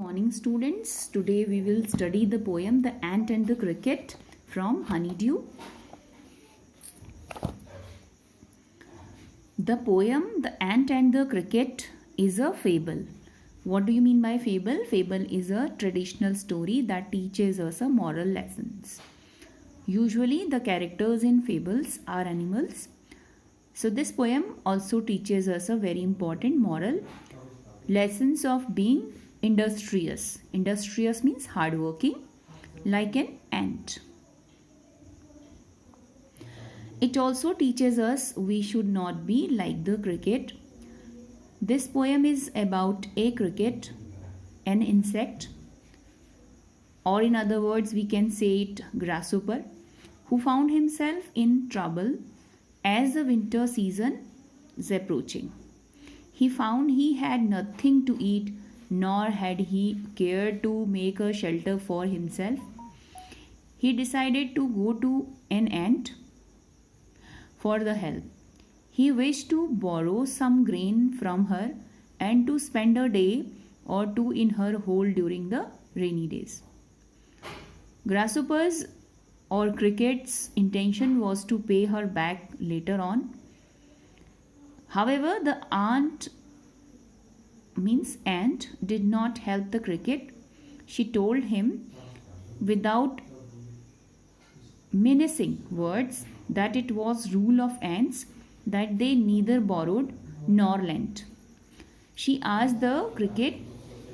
Morning students, today we will study the poem The Ant and the Cricket from Honeydew. The poem The Ant and the Cricket is a fable. What do you mean by fable? Fable is a traditional story that teaches us a moral lessons. Usually the characters in fables are animals. So this poem also teaches us a very important moral lessons of being industrious. Industrious means hardworking, like an ant. It also teaches us we should not be like the cricket. This poem is about a cricket, an insect, or in other words we can say it grasshopper, who found himself in trouble as the winter season is approaching. He found he had nothing to eat, nor had he cared to make a shelter for himself. He decided to go to an ant for the help. He wished to borrow some grain from her and to spend a day or two in her hole during the rainy days. Grasshopper's or cricket's intention was to pay her back later on. However, the ant did not help the cricket. She told him without menacing words that it was rule of ants that they neither borrowed nor lent. She asked the cricket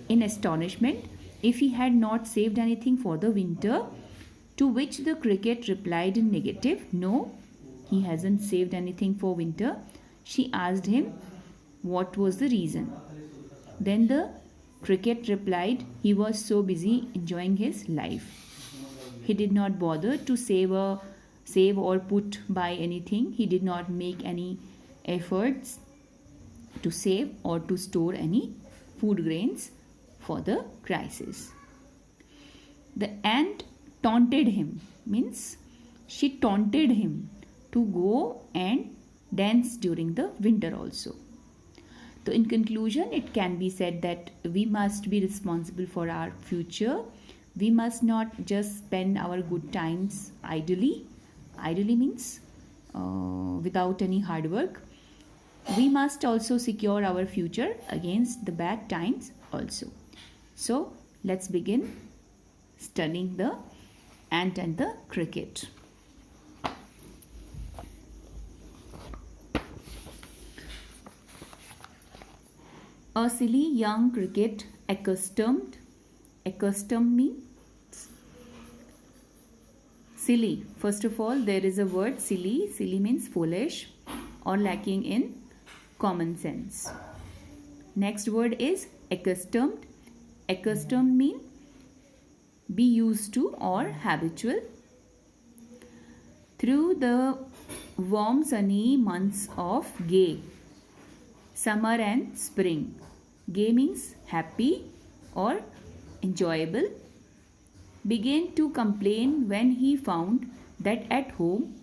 in astonishment if he had not saved anything for the winter, to which the cricket replied in negative, no, he hasn't saved anything for winter. She asked him what was the reason. Then the cricket replied he was so busy enjoying his life. He did not bother to save or put by anything. He did not make any efforts to save or to store any food grains for the crisis. The ant taunted him, means she taunted him to go and dance during the winter also. So in conclusion, it can be said that we must be responsible for our future. We must not just spend our good times idly. Idly means without any hard work. We must also secure our future against the bad times also. So let's begin studying the ant and the cricket. A silly young cricket accustomed means silly. First of all, there is a word silly. Silly means foolish or lacking in common sense. Next word is accustomed. Accustomed means be used to or habitual. Through the warm sunny months of gay, summer and spring. Gay means happy or enjoyable. Began to complain when he found that at home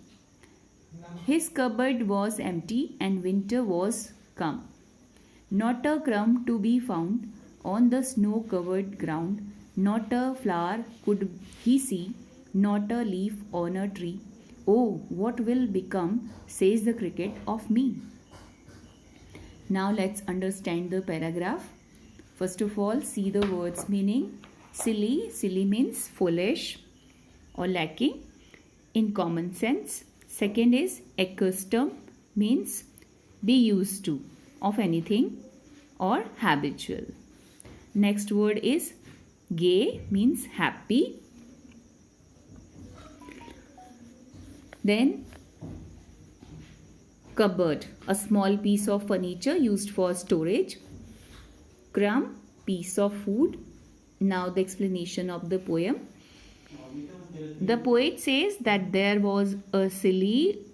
his cupboard was empty and winter was come. Not a crumb to be found on the snow-covered ground. Not a flower could he see, not a leaf on a tree. Oh, what will become, says the cricket, of me? Now let's understand the paragraph. First of all, see the words meaning. Silly. Silly means foolish or lacking in common sense. Second is accustomed, means be used to of anything or habitual. Next word is gay, means happy. Then cupboard, a small piece of furniture used for storage. Crumb, piece of food. Now the explanation of the poem. The poet says that there was a silly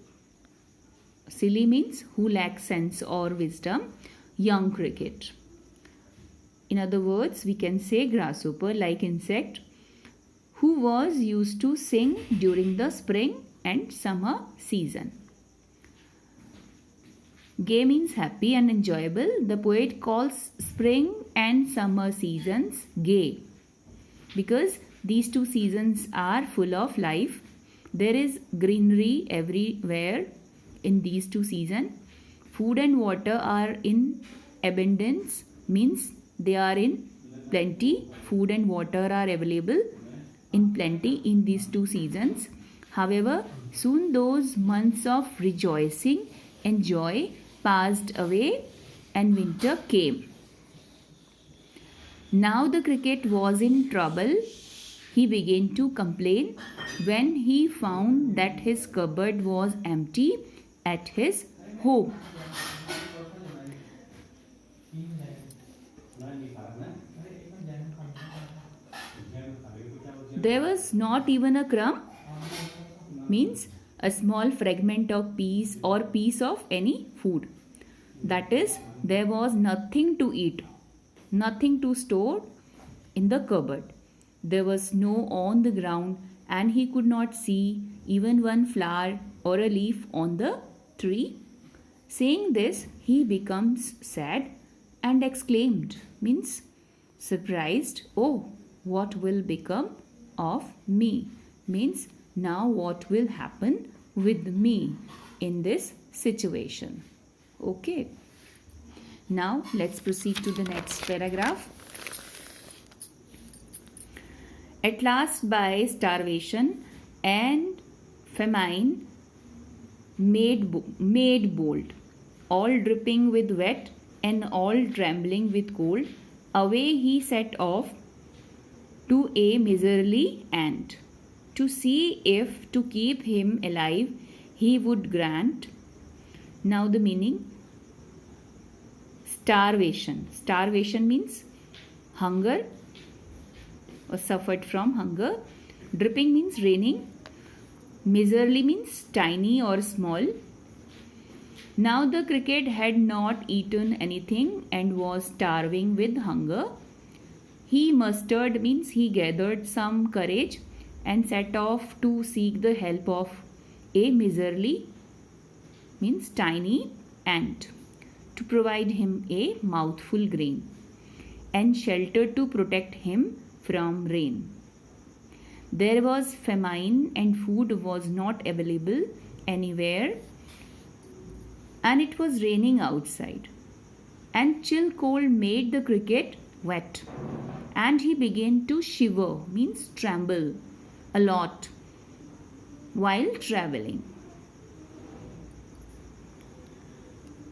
means who lacks sense or wisdom, young cricket. In other words, we can say grasshopper, like insect, who was used to sing during the spring and summer season. Gay means happy and enjoyable. The poet calls spring and summer seasons gay because these two seasons are full of life. There is greenery everywhere in these two seasons. Food and water are in abundance, means they are in plenty. Food and water are available in plenty in these two seasons. However, soon those months of rejoicing and joy passed away and winter came. Now the cricket was in trouble. He began to complain when he found that his cupboard was empty at his home. There was not even a crumb, means a small fragment of piece or piece of any food. That is, there was nothing to eat, nothing to store in the cupboard. There was snow on the ground and he could not see even one flower or a leaf on the tree. Saying this, he becomes sad and exclaimed, means surprised, oh, what will become of me? Means now what will happen with me in this situation? Okay. Now let's proceed to the next paragraph. At last, by starvation and famine, made bold, all dripping with wet and all trembling with cold, away he set off to a miserly ant, to see if to keep him alive he would grant. Now the meaning. Starvation. Starvation means hunger or suffered from hunger. Dripping means raining. Miserly means tiny or small. Now the cricket had not eaten anything and was starving with hunger. He mustered, means he gathered some courage and set off to seek the help of a miserly, means tiny ant, to provide him a mouthful grain and shelter to protect him from rain. There was famine and food was not available anywhere, and it was raining outside, and chill cold made the cricket wet, and he began to shiver, means tremble a lot while traveling.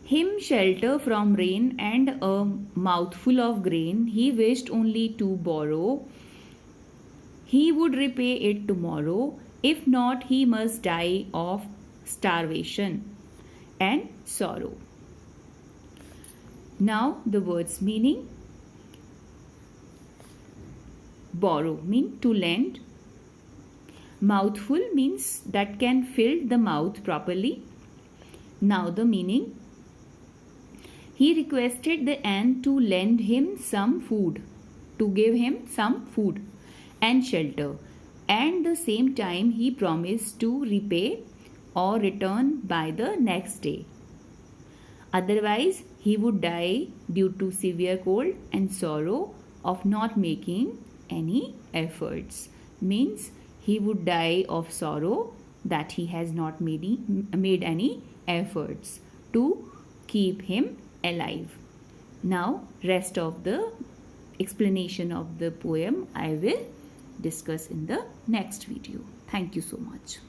Him shelter from rain and a mouthful of grain he wished only to borrow. He would repay it tomorrow. If not, he must die of starvation and sorrow. Now the words meaning. Borrow means to lend. Mouthful means that can fill the mouth properly. Now the meaning. He requested the ant to lend him some food, to give him some food and shelter, and the same time he promised to repay or return by the next day. Otherwise, he would die due to severe cold and sorrow of not making any efforts. Means he would die of sorrow that he has not made any efforts to keep him alive. Now, rest of the explanation of the poem I will discuss in the next video. Thank you so much.